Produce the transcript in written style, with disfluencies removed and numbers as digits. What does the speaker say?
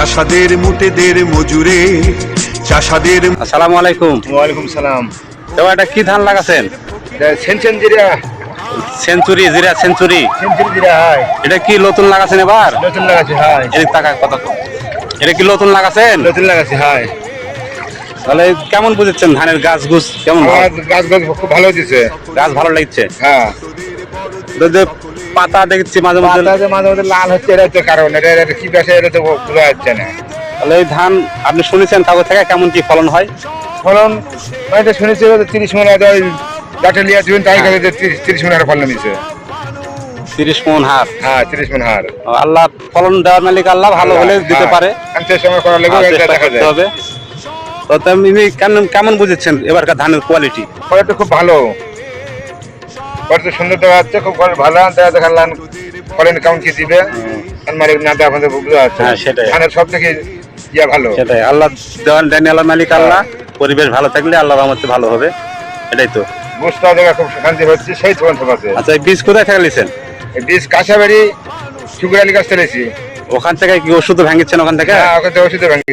চাষাদের মুটেদের মজুরে চাষাদের। আসসালামু আলাইকুম। ওয়ালাইকুম সালাম। তো এটা কি ধান লাগাছেন? সেনসেন জিরা। সেঞ্চুরি, জিরা সেঞ্চুরি। সেনসেন জিরা হয়। এটা কি নতুন লাগাছেন এবার? নতুন লাগাচ্ছি হয়। এর টাকা কত? এটা কি নতুন লাগাছেন? নতুন লাগাচ্ছি হয়। তাহলে কেমন বুঝেছেন ধানের গাছ গুছ কেমন? গাছ খুব ভালো দিচ্ছে। গাছ ভালো লাগছে। হ্যাঁ। পাতা দেখছি মাঝে মাঝে মাঝে মাঝে লাল হচ্ছে, এটা হচ্ছে কারণ। এটা কি গাছে, এটা তো বোঝা যাচ্ছে না। তাহলে এই ধান আপনি শুনেছেন কাগজ থেকে কেমন কি ফলন হয়? ফলন মানে শুনেছি 30 মন ডাটা লিয়া দিবেন, তাই কাছে 30 মন ফলন নিচ্ছে। 30 মন হার। হ্যাঁ, 30 মন হার। আল্লাহ ফলন দেওয়ার মালিক আল্লাহ, ভালো হলে দিতে পারে। সময় করা লাগবে, চেষ্টা দেখা করতে যায়। হবে। তো আপনি কেমন বুঝেছেন এবারকার ধানের কোয়ালিটি? ফলনটা খুব ভালো, কত সুন্দর দেওয়া যাচ্ছে, খুব ভালো দেখালাম। ফলন কেমন কি দিবে মালিক না দেওয়া আপনাদের বুঝতে পারছে। হ্যাঁ, সেটাই। ধানের সব থেকে ভালো। সেটাই, আল্লাহ দেওয়ান দেয়নি আল্লাহ মালিক আল্লাহ। পরিবেশ ভালো থাকলে আল্লাহর রহমতে ভালো হবে, এটাই তো। বুঝতে জায়গা খুব শান্তি হচ্ছে, সেই তোমার সব আছে। আচ্ছা, এই বীজ কোথায় থেকে নিয়েছেন? এই বীজ কাঁচাবাড়ি শুকুর আলী কাছ থেকে। ওখান থেকে কি ওষুধ ভেঙেছেন ওখান থেকে? হ্যাঁ, ওখান থেকে ওষুধ ভাঙি।